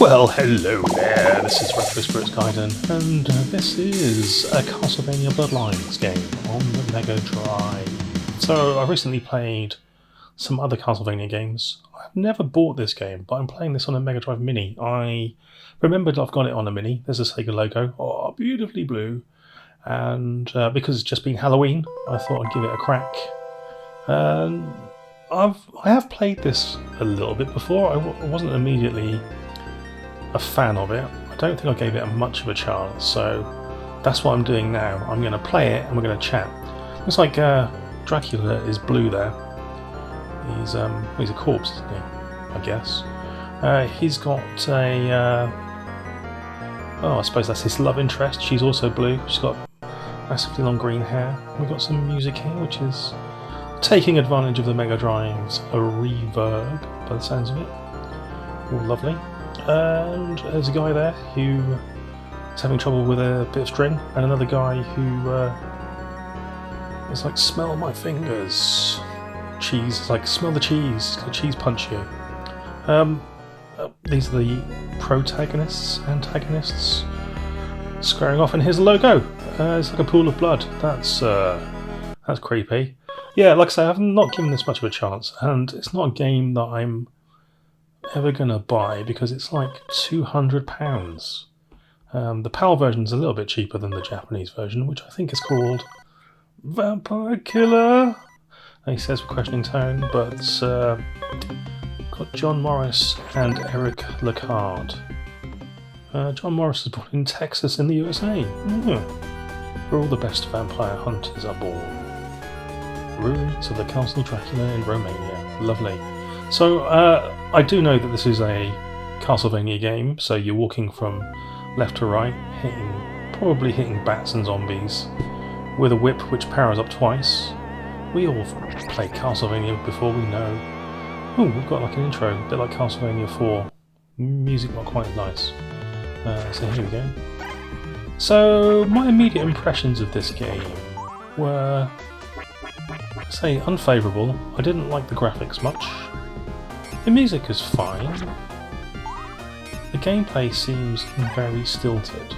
Well, hello there, this is Retro Spirits Gaiden, and this is a Castlevania Bloodlines game on the Mega Drive. So, I recently played some other Castlevania games. I've never bought this game, but I'm playing this on a Mega Drive Mini. I remembered I've got it on a Mini. There's a Sega logo, beautifully blue, and because it's just been Halloween, I thought I'd give it a crack. I have played this a little bit before. I wasn't immediately a fan of it. I don't think I gave it much of a chance, so that's what I'm doing now. I'm going to play it and we're going to chat. Looks like Dracula is blue there. He's a corpse, isn't he? I guess. He's got a I suppose that's his love interest. She's also blue. She's got massively long green hair. We've got some music here, which is taking advantage of the Mega Drive's reverb, by the sounds of it. All lovely. And there's a guy there who is having trouble with a bit of string, and another guy who is like, smell my fingers. Cheese. It's like, smell the cheese. He's going to cheese punch you. These are the protagonists, antagonists, squaring off, and here's the logo. It's like a pool of blood. That's creepy. Yeah, like I say, I've not given this much of a chance, and it's not a game that I'm ever gonna buy because it's like £200. The PAL version's a little bit cheaper than the Japanese version, which I think is called Vampire Killer. He says with questioning tone, but got John Morris and Eric Lacard. John Morris was born in Texas in the USA, where all the best vampire hunters are born. Ruins of the Castle Dracula in Romania. Lovely. So, I do know that this is a Castlevania game, so you're walking from left to right, probably hitting bats and zombies, with a whip which powers up twice. We all played Castlevania before, we know. Oh, we've got like an intro, a bit like Castlevania 4. Music not quite as nice. So here we go. So, my immediate impressions of this game were, I'd say, unfavourable. I didn't like the graphics much. The music is fine. The gameplay seems very stilted.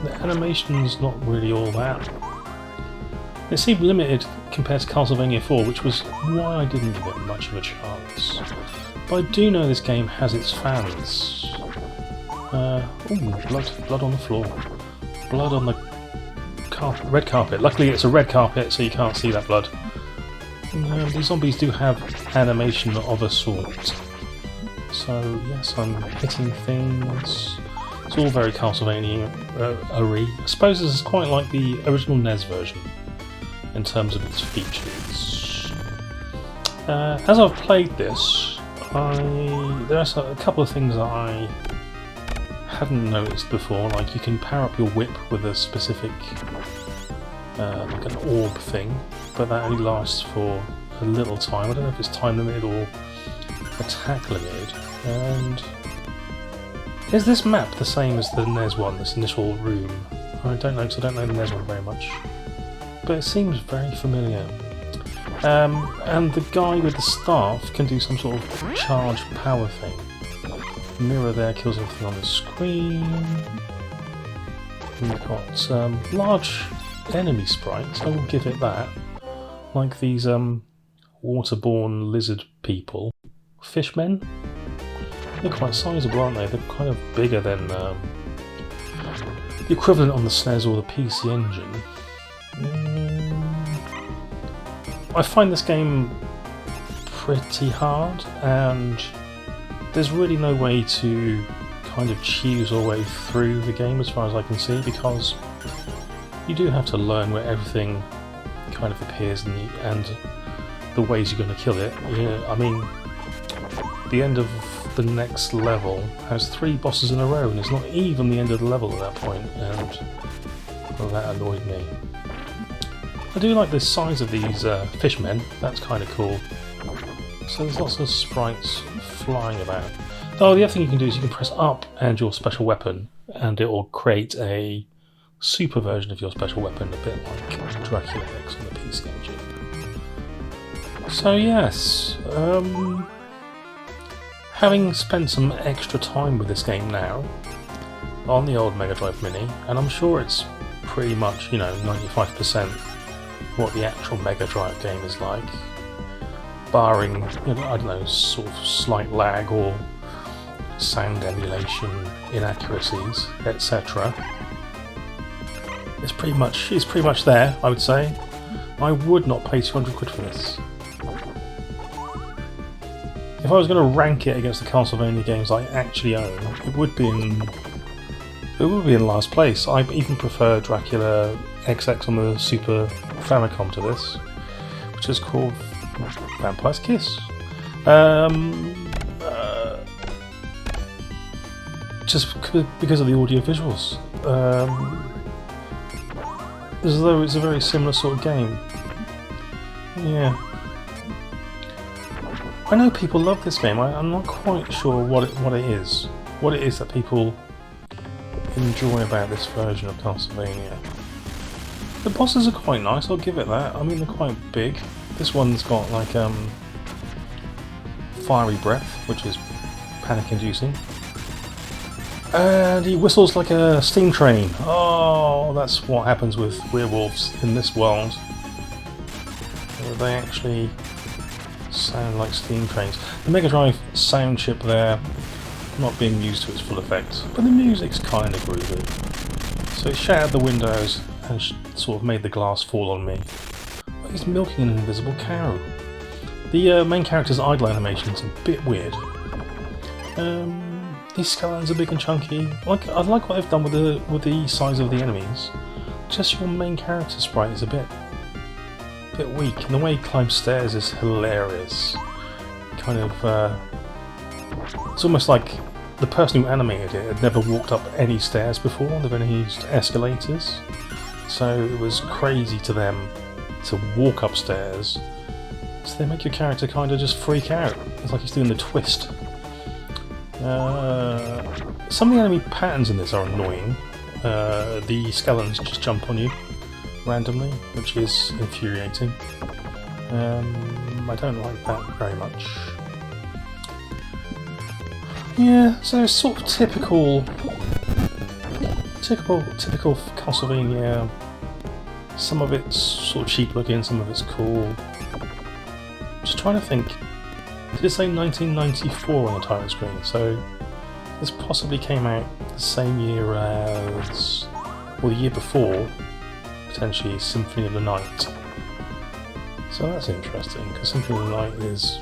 The animation's not really all that. It seemed limited compared to Castlevania 4, which was why I didn't give it much of a chance. But I do know this game has its fans. Blood on the floor. Blood on the red carpet. Luckily it's a red carpet, so you can't see that blood. These zombies do have animation of a sort. So yes, I'm hitting things. It's all very Castlevania-y. I suppose this is quite like the original NES version in terms of its features. As I've played this, there are a couple of things that I hadn't noticed before. Like, you can power up your whip with a specific like an orb thing, but that only lasts for a little time. I don't know if it's time limited or attack limited. And is this map the same as the NES one, this initial room? I don't know, because I don't know the NES one very much, but it seems very familiar. And the guy with the staff can do some sort of charge power thing. The mirror there kills everything on the screen. We've got large enemy sprites, I will give it that. Like these waterborne lizard people. Fishmen? They're quite sizable, aren't they? They're kind of bigger than the equivalent on the SNES or the PC Engine. I find this game pretty hard, and there's really no way to kind of choose your way through the game as far as I can see, because you do have to learn where everything kind of appears and the ways you're going to kill it. Yeah, I mean, the end of the next level has 3 bosses in a row, and it's not even the end of the level at that point, and well, that annoyed me. I do like the size of these fishmen, that's kind of cool. So there's lots of sprites flying about. Oh, the other thing you can do is you can press up and your special weapon, and it will create a super version of your special weapon, a bit like Dracula X on the PC Engine. So yes, Having spent some extra time with this game now on the old Mega Drive Mini, and I'm sure it's pretty much, 95% what the actual Mega Drive game is like, barring, I don't know, sort of slight lag or sound emulation inaccuracies, etc. It's pretty much there, I would say. I would not pay 200 quid for this. If I was going to rank it against the Castlevania games I actually own, it would be in last place. I even prefer Dracula XX on the Super Famicom to this, which is called Vampire's Kiss. Just because of the audio visuals. As though it's a very similar sort of game. Yeah. I know people love this game. I'm not quite sure what it is. What it is that people enjoy about this version of Castlevania. The bosses are quite nice, I'll give it that. I mean, they're quite big. This one's got like fiery breath, which is panic-inducing. And he whistles like a steam train. Oh, that's what happens with werewolves in this world. They actually sound like steam trains. The Mega Drive sound chip there, not being used to its full effect, but the music's kind of groovy. So it shattered the windows and sort of made the glass fall on me. But he's milking an invisible cow. The main character's idle animation's a bit weird. These skeletons are big and chunky. I like what they've done with the size of the enemies. Just your main character sprite is a bit weak, and the way he climbs stairs is hilarious. Kind of, it's almost like the person who animated it had never walked up any stairs before. They've only used escalators, so it was crazy to them to walk upstairs. So they make your character kind of just freak out. It's like he's doing the twist. Some of the enemy patterns in this are annoying. The skeletons just jump on you randomly, which is infuriating. I don't like that very much. Yeah, so sort of typical Castlevania. Some of it's sort of cheap looking, some of it's cool. Just trying to think. Did it say 1994 on the title screen? So this possibly came out the same year as, or the year before, potentially Symphony of the Night. So that's interesting, because Symphony of the Night is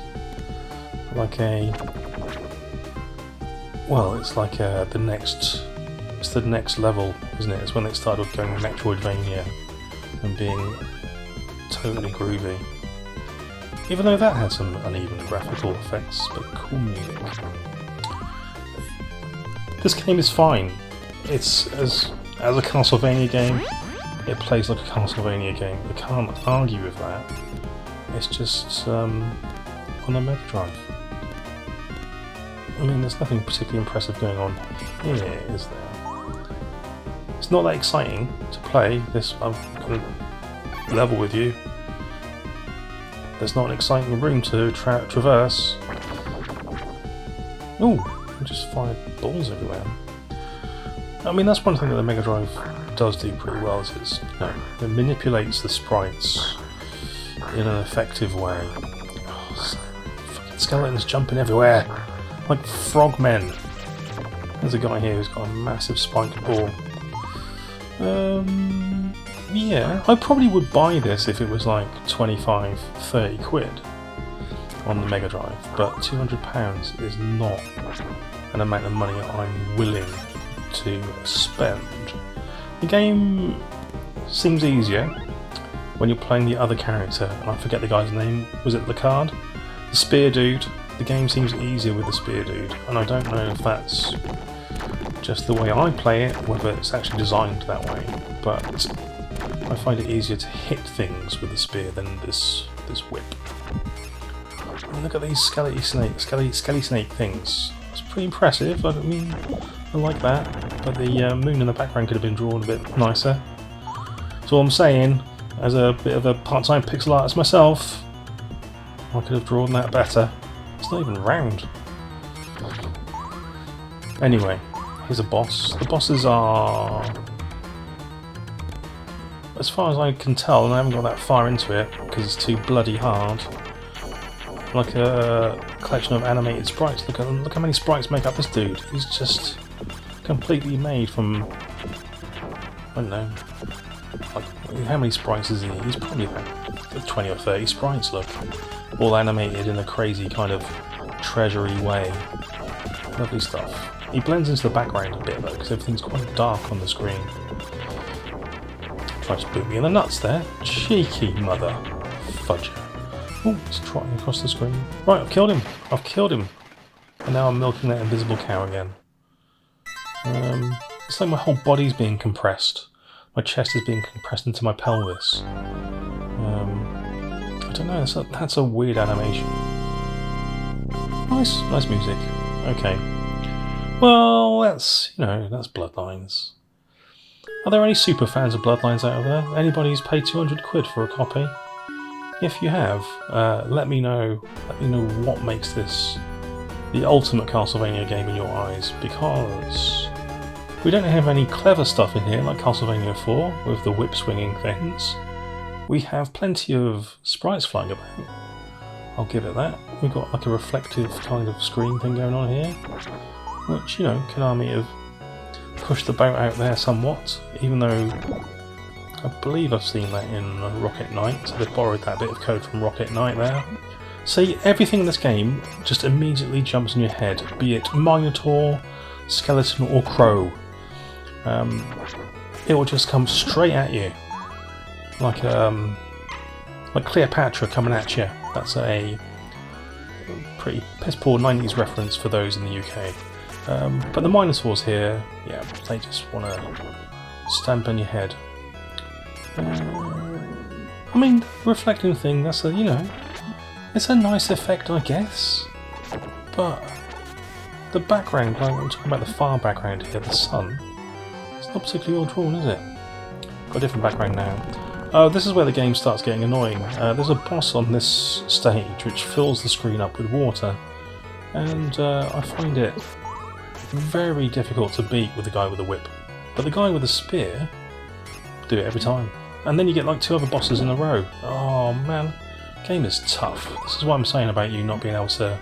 like it's the next level, isn't it? It's when they started going Metroidvania and being totally groovy. Even though that had some uneven graphical effects, but cool music. This game is fine. It's as a Castlevania game, it plays like a Castlevania game. You can't argue with that. It's just on a Mega Drive. I mean, there's nothing particularly impressive going on here, is there? It's not that exciting to play this. I'm going to level with you. There's not an exciting room to traverse. Ooh, I just fired balls everywhere. I mean, that's one thing that the Mega Drive does do pretty well, is it manipulates the sprites in an effective way. Oh, so fucking skeletons jumping everywhere, like frogmen. There's a guy here who's got a massive spiked ball. Yeah, I probably would buy this if it was like 25, 30 quid on the Mega Drive, but £200 is not an amount of money I'm willing to spend. The game seems easier when you're playing the other character, and I forget the guy's name. Was it Lacard? The Spear Dude. The game seems easier with the Spear Dude, and I don't know if that's just the way I play it, whether it's actually designed that way, but I find it easier to hit things with the spear than this whip. And look at these skelly snake things. It's pretty impressive. I mean, I like that, but the moon in the background could have been drawn a bit nicer. That's all I'm saying. As a bit of a part-time pixel artist myself, I could have drawn that better. It's not even round. Anyway, here's a boss. The bosses are, as far as I can tell, and I haven't got that far into it because it's too bloody hard, like a collection of animated sprites. Look how many sprites make up this dude. He's just completely made from, I don't know, like, how many sprites is he? He's probably like 20 or 30 sprites, look. All animated in a crazy kind of treasury way. Lovely stuff. He blends into the background a bit though, because everything's quite dark on the screen. Tries to boot me in the nuts there. Cheeky mother fudger. Oh, he's trotting across the screen. Right, I've killed him. I've killed him. And now I'm milking that invisible cow again. It's like my whole body's being compressed. My chest is being compressed into my pelvis. I don't know, that's a weird animation. Nice music. Okay. Well, that's Bloodlines. Are there any super fans of Bloodlines out there? Anybody who's paid 200 quid for a copy? If you have, let me know. Let me know what makes this the ultimate Castlevania game in your eyes, because we don't have any clever stuff in here like Castlevania 4 with the whip swinging things. We have plenty of sprites flying about. I'll give it that. We've got like a reflective kind of screen thing going on here, which, Konami have pushed the boat out there somewhat, even though I believe I've seen that in Rocket Knight, so they've borrowed that bit of code from Rocket Knight there. See, everything in this game just immediately jumps in your head, be it Minotaur, Skeleton or Crow. It will just come straight at you, like Cleopatra coming at you. That's a pretty piss-poor 90s reference for those in the UK. But the Minotaurs here, yeah, they just want to stamp on your head. I mean, reflecting thing, that's it's a nice effect, I guess. But the background, like I'm talking about the far background here, the sun, it's not particularly well drawn, is it? Got a different background now. Oh, this is where the game starts getting annoying. There's a boss on this stage which fills the screen up with water, and I find it very difficult to beat with the guy with the whip. But the guy with the spear, do it every time. And then you get like 2 other bosses in a row. Oh man, game is tough. This is what I'm saying about you not being able to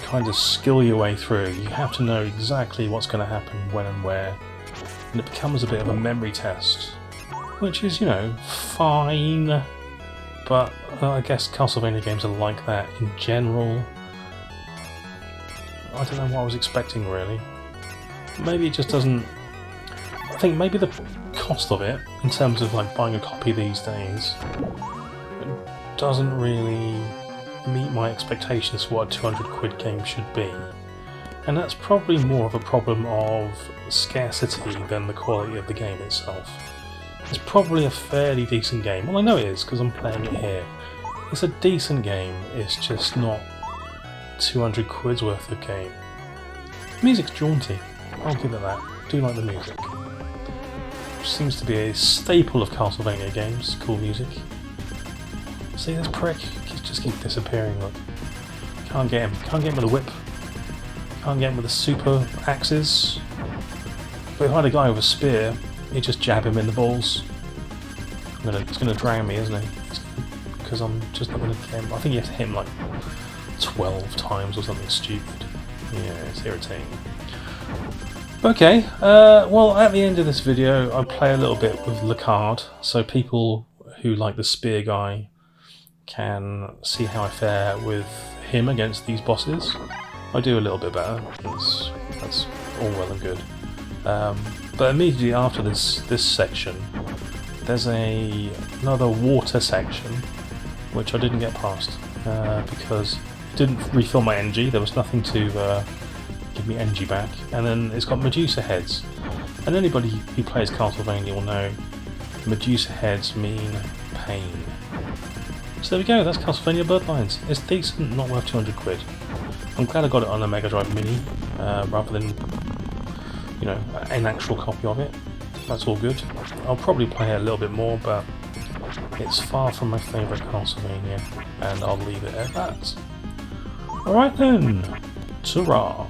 kind of skill your way through. You have to know exactly what's going to happen, when and where, and it becomes a bit of a memory test, which is, fine, but I guess Castlevania games are like that in general. I don't know what I was expecting, really. Maybe it just doesn't... I think maybe the cost of it, in terms of like buying a copy these days, doesn't really meet my expectations for what a 200 quid game should be. And that's probably more of a problem of scarcity than the quality of the game itself. It's probably a fairly decent game. Well, I know it is, because I'm playing it here. It's a decent game, it's just not 200 quid's worth of game. Music's jaunty, I'll give it that. Do like the music. Seems to be a staple of Castlevania games, cool music. See this prick? He just keeps disappearing, look. Can't get him. Can't get him with a whip. Can't get him with the super axes. But if I had a guy with a spear, he'd just jab him in the balls. He's gonna drown me, isn't he? Because I'm just not gonna get him. I think you have to hit him like 12 times or something stupid. Yeah, it's irritating. Okay, well, at the end of this video I play a little bit with Lacard, so people who like the spear guy can see how I fare with him against these bosses. I do a little bit better, that's all well and good. But immediately after this section, there's another water section, which I didn't get past, because it didn't refill my energy, there was nothing to give me energy back, and then it's got Medusa heads, and anybody who plays Castlevania will know Medusa heads mean pain. So there we go, that's Castlevania Bloodlines. It's decent, not worth 200 quid. I'm glad I got it on a Megadrive Mini, rather than, an actual copy of it. That's all good. I'll probably play it a little bit more, but it's far from my favourite Castlevania, and I'll leave it at that. Alright then, ta-ra!